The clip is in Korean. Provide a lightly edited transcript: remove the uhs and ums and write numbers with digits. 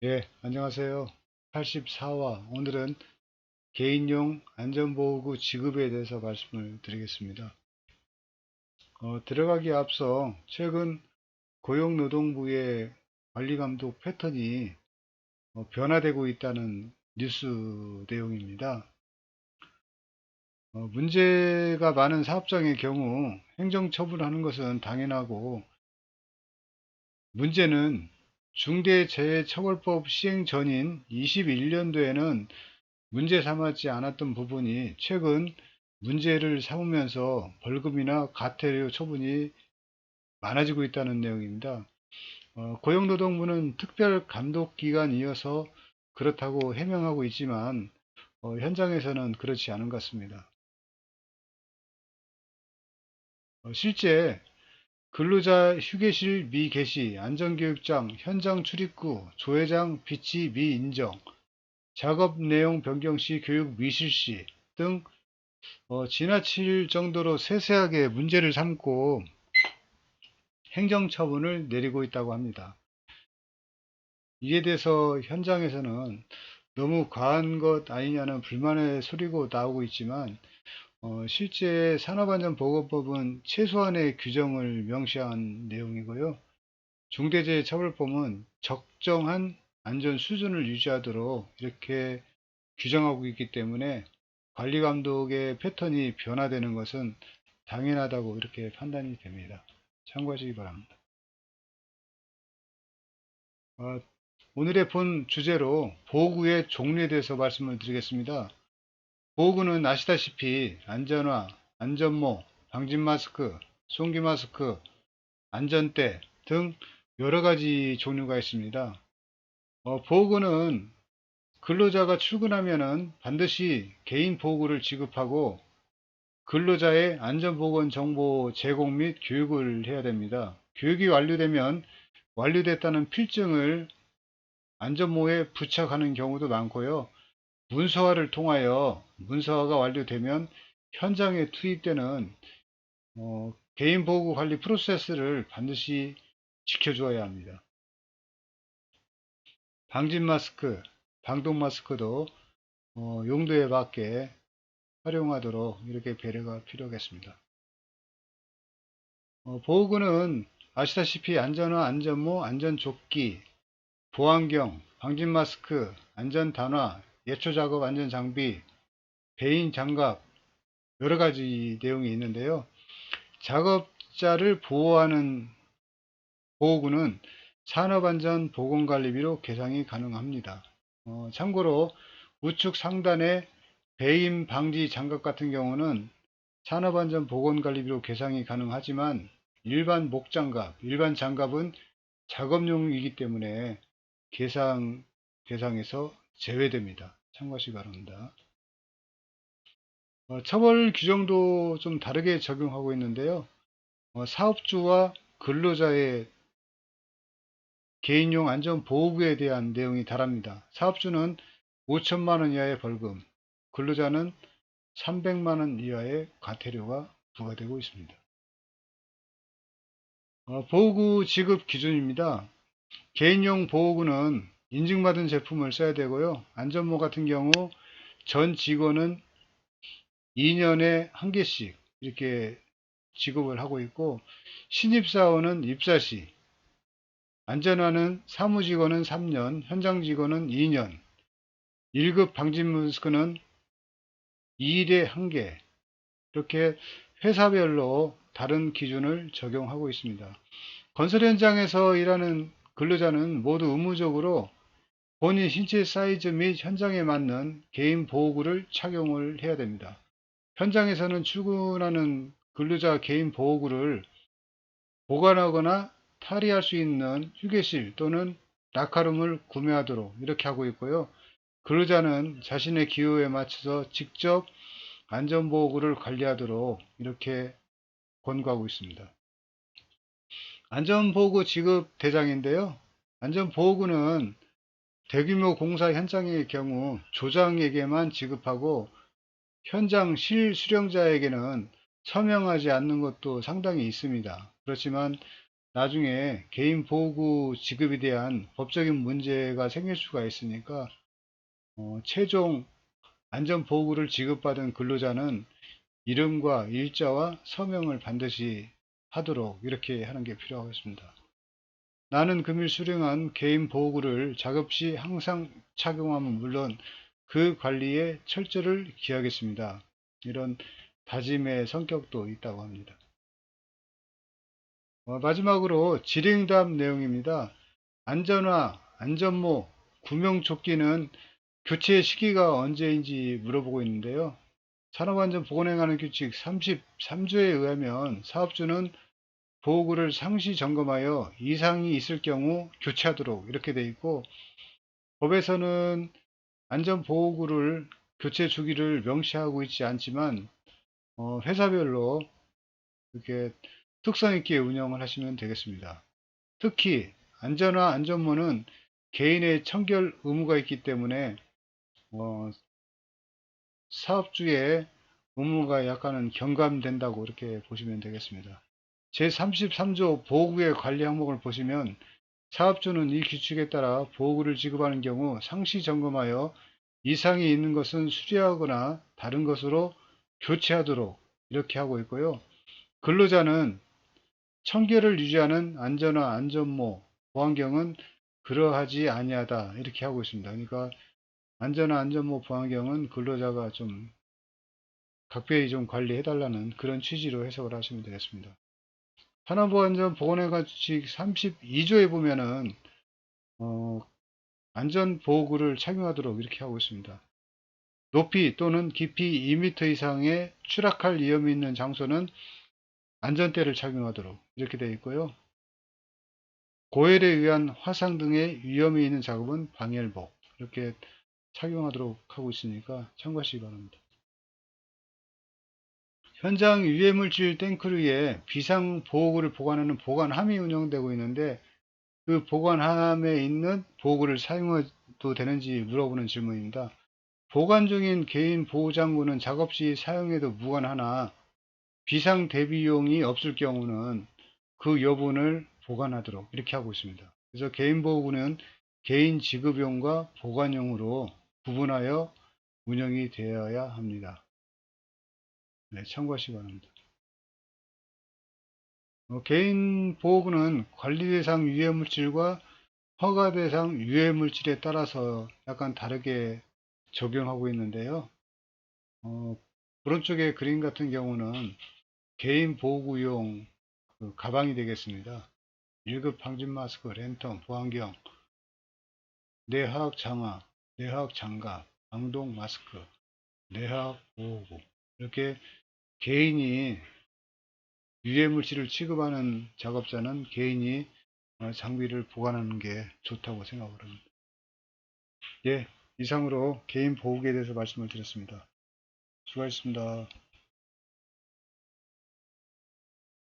예, 안녕하세요. 84화. 오늘은 개인용 안전보호구 지급에 대해서 말씀을 드리겠습니다. 들어가기에 앞서 최근 고용노동부의 관리감독 패턴이 변화되고 있다는 뉴스 내용입니다. 문제가 많은 사업장의 경우 행정처분하는 것은 당연하고, 문제는 중대재해처벌법 시행 전인 21년도에는 문제 삼았지 않았던 부분이 최근 문제를 삼으면서 벌금이나 과태료 처분이 많아지고 있다는 내용입니다. 고용노동부는 특별 감독기관이어서 그렇다고 해명하고 있지만 현장에서는 그렇지 않은 것 같습니다. 실제 근로자 휴게실 미개시, 안전교육장, 현장 출입구, 조회장 비치 미인정, 작업 내용 변경 시 교육 미실시 등 지나칠 정도로 세세하게 문제를 삼고 행정처분을 내리고 있다고 합니다. 이에 대해서 현장에서는 너무 과한 것 아니냐는 불만의 소리가 나오고 있지만, 실제 산업안전보건법은 최소한의 규정을 명시한 내용이고요. 중대재해처벌법은 적정한 안전 수준을 유지하도록 이렇게 규정하고 있기 때문에 관리감독의 패턴이 변화되는 것은 당연하다고 이렇게 판단이 됩니다. 참고하시기 바랍니다. 어, 오늘의 본 주제로 보호구의 종류에 대해서 말씀을 드리겠습니다. 보호구는 아시다시피 안전화, 안전모, 방진 마스크, 송기 마스크, 안전대 등 여러 가지 종류가 있습니다. 보호구는 근로자가 출근하면은 반드시 개인 보호구를 지급하고 근로자의 안전보건 정보 제공 및 교육을 해야 됩니다. 교육이 완료되면 완료됐다는 필증을 안전모에 부착하는 경우도 많고요. 문서화를 통하여 문서화가 완료되면 현장에 투입되는 개인보호구 관리 프로세스를 반드시 지켜주어야 합니다. 방진 마스크, 방독 마스크도 용도에 맞게 활용하도록 이렇게 배려가 필요하겠습니다. 보호구는 아시다시피 안전화, 안전모, 안전조끼, 보안경, 방진 마스크, 안전단화, 예초작업 안전장비, 배인 장갑 여러 가지 내용이 있는데요. 작업자를 보호하는 보호구는 산업안전보건관리비로 계상이 가능합니다. 참고로 우측 상단의 배임 방지 장갑 같은 경우는 산업안전보건관리비로 계상이 가능하지만 일반 목장갑, 일반 장갑은 작업용이기 때문에 계상 대상에서 제외됩니다. 참고하시기 바랍니다. 처벌 규정도 좀 다르게 적용하고 있는데요. 사업주와 근로자의 개인용 안전보호구에 대한 내용이 다릅니다. 사업주는 5천만 원 이하의 벌금, 근로자는 300만 원 이하의 과태료가 부과되고 있습니다. 보호구 지급 기준입니다. 개인용 보호구는 인증받은 제품을 써야 되고요. 안전모 같은 경우 전 직원은 2년에 한 개씩 이렇게 지급을 하고 있고, 신입사원은 입사 시, 안전화는 사무직원은 3년, 현장직원은 2년, 1급 방진 마스크는 2일에 한 개, 이렇게 회사별로 다른 기준을 적용하고 있습니다. 건설 현장에서 일하는 근로자는 모두 의무적으로 본인 신체 사이즈 및 현장에 맞는 개인 보호구를 착용을 해야 됩니다. 현장에서는 출근하는 근로자 개인 보호구를 보관하거나 탈의할 수 있는 휴게실 또는 라카룸을 구매하도록 이렇게 하고 있고요. 근로자는 자신의 기호에 맞춰서 직접 안전보호구를 관리하도록 이렇게 권고하고 있습니다. 안전보호구 지급 대상인데요. 안전보호구는 대규모 공사 현장의 경우 조장에게만 지급하고 현장 실수령자에게는 서명하지 않는 것도 상당히 있습니다. 그렇지만 나중에 개인 보호구 지급에 대한 법적인 문제가 생길 수가 있으니까 최종 안전보호구를 지급받은 근로자는 이름과 일자와 서명을 반드시 하도록 이렇게 하는 게 필요하겠습니다. 나는 금일 수령한 개인 보호구를 작업 시 항상 착용함은 물론 그 관리에 철저를 기하겠습니다. 이런 다짐의 성격도 있다고 합니다. 마지막으로 질의응답 내용입니다. 안전화, 안전모, 구명조끼는 교체 시기가 언제인지 물어보고 있는데요. 산업안전보건행하는 규칙 33조에 의하면 사업주는 보호구를 상시 점검하여 이상이 있을 경우 교체하도록 이렇게 되어 있고, 법에서는 안전보호구를 교체 주기를 명시하고 있지 않지만 회사별로 이렇게 특성 있게 운영을 하시면 되겠습니다. 특히 안전화 안전모는 개인의 청결 의무가 있기 때문에 사업주의 의무가 약간은 경감된다고 이렇게 보시면 되겠습니다. 제33조 보호구의 관리 항목을 보시면 사업주는 이 규칙에 따라 보호구를 지급하는 경우 상시 점검하여 이상이 있는 것은 수리하거나 다른 것으로 교체하도록 이렇게 하고 있고요. 근로자는 청결을 유지하는 안전화 안전모 보안경은 그러하지 아니하다 이렇게 하고 있습니다. 그러니까 안전화 안전모 보안경은 근로자가 좀 각별히 좀 관리해 달라는 그런 취지로 해석을 하시면 되겠습니다. 산업보안전보건회관 규칙 32조에 보면은 안전보호구를 착용하도록 이렇게 하고 있습니다. 높이 또는 깊이 2m 이상의 추락할 위험이 있는 장소는 안전대를 착용하도록 이렇게 되어 있고요. 고열에 의한 화상 등의 위험이 있는 작업은 방열복 이렇게 착용하도록 하고 있으니까 참고하시기 바랍니다. 현장 유해물질 탱크류에 비상보호구를 보관하는 보관함이 운영되고 있는데 그 보관함에 있는 보호구를 사용해도 되는지 물어보는 질문입니다. 보관 중인 개인 보호장구는 작업 시 사용해도 무관하나 비상 대비용이 없을 경우는 그 여분을 보관하도록 이렇게 하고 있습니다. 그래서 개인 보호구는 개인 지급용과 보관용으로 구분하여 운영이 되어야 합니다. 네, 참고하시기 바랍니다. 개인 보호구는 관리 대상 유해물질과 허가 대상 유해물질에 따라서 약간 다르게 적용하고 있는데요. 오른쪽의 그림 같은 경우는 개인 보호구용 가방이 되겠습니다. 1급 방진 마스크, 랜턴, 보안경, 뇌화학 장화, 뇌화학 장갑, 방독 마스크, 뇌화학 보호구 이렇게 개인이 유해물질을 취급하는 작업자는 개인이 장비를 보관하는 게 좋다고 생각을 합니다. 예, 이상으로 개인 보호구에 대해서 말씀을 드렸습니다. 수고하셨습니다.